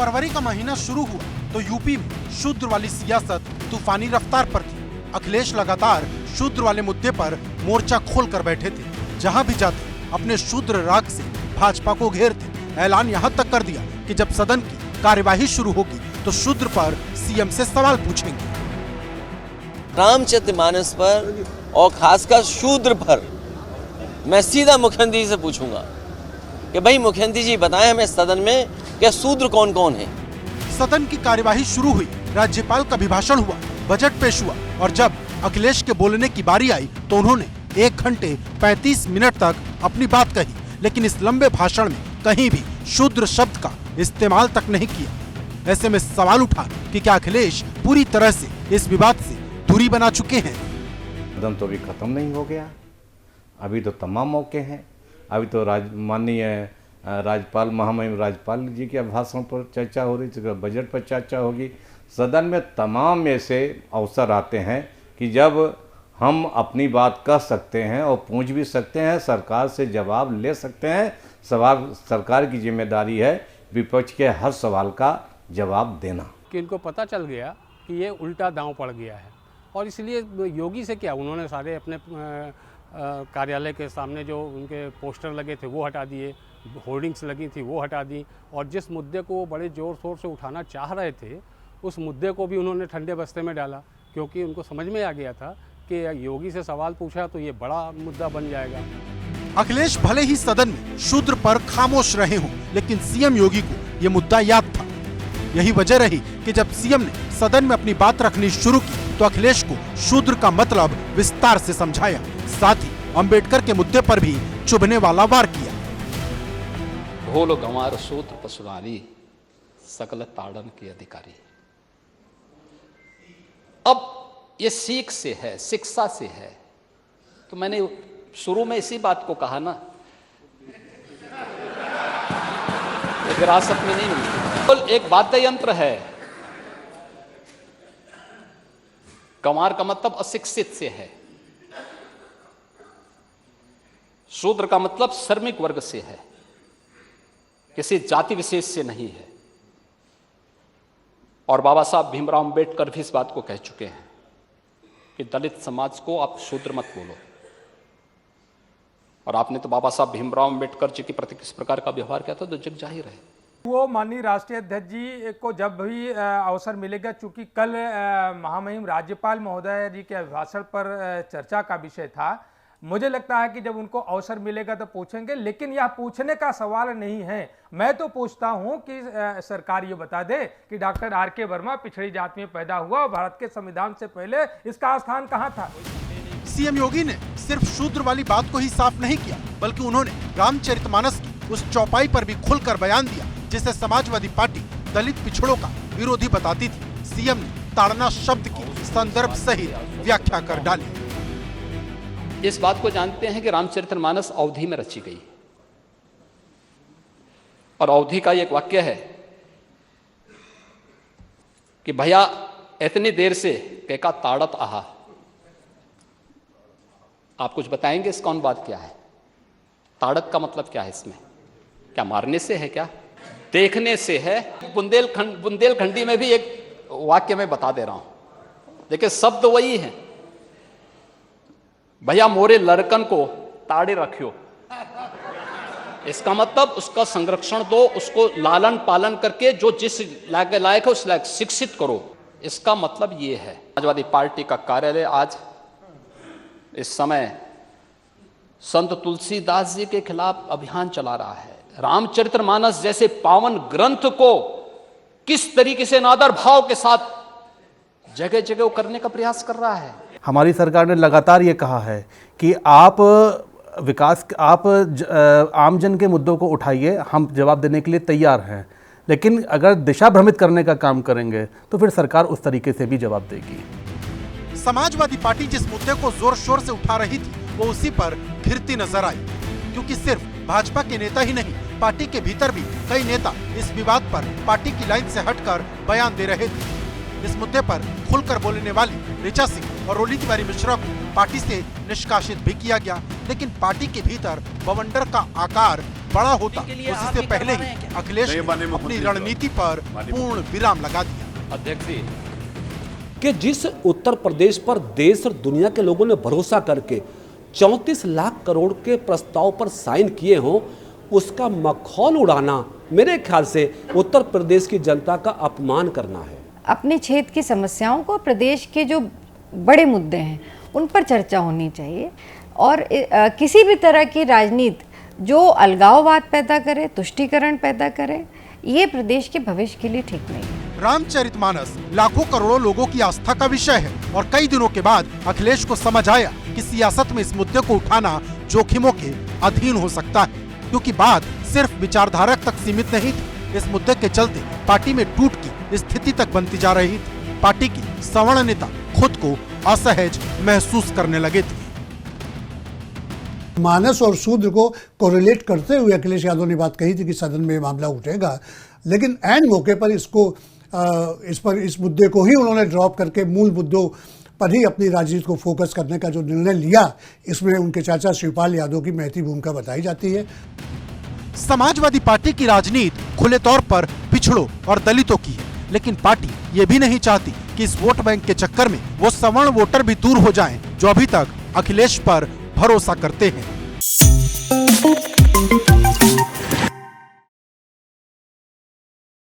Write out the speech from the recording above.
फरवरी का महीना शुरू हुआ तो यूपी में शूद्र वाली सियासत तूफानी रफ्तार पर थी। अखिलेश लगातार शूद्र वाले मुद्दे पर मोर्चा खोल कर बैठे थे। जहां भी जाते अपने शूद्र राग से भाजपा को घेरते। ऐलान यहां तक कर दिया कि जब सदन की कार्यवाही शुरू होगी तो शूद्र पर सीएम से सवाल पूछेंगे। रामचरितमानस पर और खासकर शूद्र पर मैं सीधा मुख्यमंत्री से पूछूंगा कि भाई मुख्यमंत्री जी बताएं हमें सदन में कि शूद्र कौन कौन है। सदन की कार्यवाही शुरू हुई, राज्यपाल का अभिभाषण हुआ, बजट पेश हुआ और जब अखिलेश के बोलने की बारी आई तो उन्होंने 1 घंटे 35 मिनट तक अपनी बात कही, लेकिन इस लंबे भाषण में कहीं भी शूद्र शब्द का इस्तेमाल तक नहीं किया। ऐसे में सवाल उठा कि क्या अखिलेश पूरी तरह से इस विवाद से दूरी बना चुके हैं। सदन तो अभी खत्म नहीं हो गया, अभी तो तमाम मौके हैं। अभी तो माननीय राज्यपाल महामहिम राज्यपाल जी के भाषण पर चर्चा हो रही थी, बजट पर चर्चा होगी। सदन में तमाम ऐसे अवसर आते हैं कि जब हम अपनी बात कह सकते हैं और पूछ भी सकते हैं, सरकार से जवाब ले सकते हैं। सवाल सरकार की जिम्मेदारी है विपक्ष के हर सवाल का जवाब देना। कि इनको पता चल गया कि ये उल्टा दांव पड़ गया है और इसलिए योगी से क्या, उन्होंने सारे अपने कार्यालय के सामने जो उनके पोस्टर लगे थे वो हटा दिए, होर्डिंग्स लगी थी वो हटा दी और जिस मुद्दे को वो बड़े ज़ोर शोर से उठाना चाह रहे थे उस मुद्दे को भी उन्होंने ठंडे बस्ते में डाला, क्योंकि उनको समझ में आ गया था कि योगी से सवाल पूछा तो ये बड़ा मुद्दा बन जाएगा। अखिलेश भले ही सदन में शूद्र पर खामोश रहे हों, लेकिन सीएम योगी को ये मुद्दा याद था। यही वजह रही कि जब सीएम ने सदन में अपनी बात रखनी शुरू की तो अखिलेश को शूद्र का मतलब विस्तार से समझाया, साथ ही अंबेडकर के मुद्दे पर भी चुभने वाला वार किया। ढोल गंवार सूत्र पशुरानी सकल ताड़न के अधिकारी। अब ये सीख से है, शिक्षा से है। तो मैंने शुरू में इसी बात को कहा ना, विरासत में नहीं मिलती। एक वाद्य यंत्र है, गंवार का मतलब अशिक्षित से है, शूद्र का मतलब श्रमिक वर्ग से है, किसी जाति विशेष से नहीं है। और बाबा साहब भीमराव अंबेडकर भी इस बात को कह चुके हैं कि दलित समाज को आप शूद्र मत बोलो। और आपने तो बाबा साहब भीमराव अंबेडकर जी के प्रति किस प्रकार का व्यवहार किया था तो जग जाहिर है। वो माननीय राष्ट्रीय अध्यक्ष जी को जब भी अवसर मिलेगा, चूंकि कल महामहिम राज्यपाल महोदय जी के अभिभाषण पर चर्चा का विषय था, मुझे लगता है कि जब उनको अवसर मिलेगा तो पूछेंगे, लेकिन यह पूछने का सवाल नहीं है। मैं तो पूछता हूं कि सरकार ये बता दे कि डॉक्टर R.K. वर्मा पिछड़ी जाति में पैदा हुआ और भारत के संविधान से पहले इसका स्थान कहां था। सीएम योगी ने सिर्फ शूद्र वाली बात को ही साफ नहीं किया, बल्कि उन्होंने रामचरितमानस की उस चौपाई पर भी खुलकर बयान दिया जिसे समाजवादी पार्टी दलित पिछड़ों का विरोधी बताती थी। सीएम ने ताड़ना शब्द की संदर्भ सहित व्याख्या कर डाली। इस बात को जानते हैं कि रामचरितमानस अवधि में रची गई और अवधि का एक वाक्य है कि भैया इतनी देर से कैका ताड़त आहा। आप कुछ बताएंगे इसका अनुवाद क्या है? ताड़त का मतलब क्या है इसमें? क्या मारने से है, क्या देखने से है? बुंदेलखंडी में भी एक वाक्य में बता दे रहा हूं, देखिए शब्द वही है, भैया मोरे लड़कन को ताड़े रखियो। इसका मतलब उसका संरक्षण दो, उसको लालन पालन करके जो जिस लायक है उस लायक शिक्षित करो। इसका मतलब ये है। समाजवादी पार्टी का कार्यालय आज इस समय संत तुलसीदास जी के खिलाफ अभियान चला रहा है। रामचरितमानस जैसे पावन ग्रंथ को किस तरीके से नादर भाव के साथ जगह जगह करने का प्रयास कर रहा है। हमारी सरकार ने लगातार ये कहा है कि आप आमजन के मुद्दों को उठाइए, हम जवाब देने के लिए तैयार हैं, लेकिन अगर दिशा भ्रमित करने का काम करेंगे तो फिर सरकार उस तरीके से भी जवाब देगी। समाजवादी पार्टी जिस मुद्दे को जोर शोर से उठा रही थी वो उसी पर घिरती नजर आई, क्योंकि सिर्फ भाजपा के नेता ही नहीं, पार्टी के भीतर भी कई नेता इस विवाद पर पार्टी की लाइन से हटकर बयान दे रहे थे। इस मुद्दे पर खुलकर बोलने वाली ऋचा सिंह और रोली तिवारी मिश्रा को पार्टी से निष्कासित भी किया गया, लेकिन पार्टी के भीतर बवंडर का आकार बड़ा होता तो इससे पहले ही अखिलेश ने अपनी रणनीति पर पूर्ण विराम लगा दिया। अध्यक्ष जी कि जिस उत्तर प्रदेश पर देश और दुनिया के लोगों ने भरोसा करके 34 लाख करोड़ के प्रस्ताव पर साइन किए हों, उसका मखौल उड़ाना मेरे ख्याल से उत्तर प्रदेश की जनता का अपमान करना है। अपने क्षेत्र की समस्याओं को, प्रदेश के जो बड़े मुद्दे हैं उन पर चर्चा होनी चाहिए और किसी भी तरह की राजनीति जो अलगाववाद पैदा करे, तुष्टीकरण पैदा करे, ये प्रदेश के भविष्य के लिए ठीक नहीं है। रामचरितमानस लाखों करोड़ों लोगों की आस्था का विषय है और कई दिनों के बाद अखिलेश को समझ आया कि सियासत में इस मुद्दे को उठाना जोखिमों के अधीन हो सकता है, क्योंकि बात सिर्फ विचारधारक तक सीमित नहीं थी। इस मुद्दे के चलते पार्टी में टूट की स्थिति तक बनती जा रही थी। पार्टी की सवर्ण नेता खुद को असहज महसूस करने लगे थे। मानस और शूद्र को कोरिलेट करते हुए अखिलेश यादव ने बात कही थी कि सदन में मामला उठेगा, लेकिन ऐन मौके पर इस मुद्दे को ही उन्होंने ड्रॉप करके मूल मुद्दों पर ही अपनी राजनीति को फोकस करने का जो निर्णय लिया, इसमें उनके चाचा शिवपाल यादव की महती भूमिका बताई जाती है। समाजवादी पार्टी की राजनीति खुले तौर पर पिछड़ों और दलितों की है, लेकिन पार्टी ये भी नहीं चाहती कि इस वोट बैंक के चक्कर में वो सवर्ण वोटर भी दूर हो जाएं, जो अभी तक अखिलेश पर भरोसा करते हैं।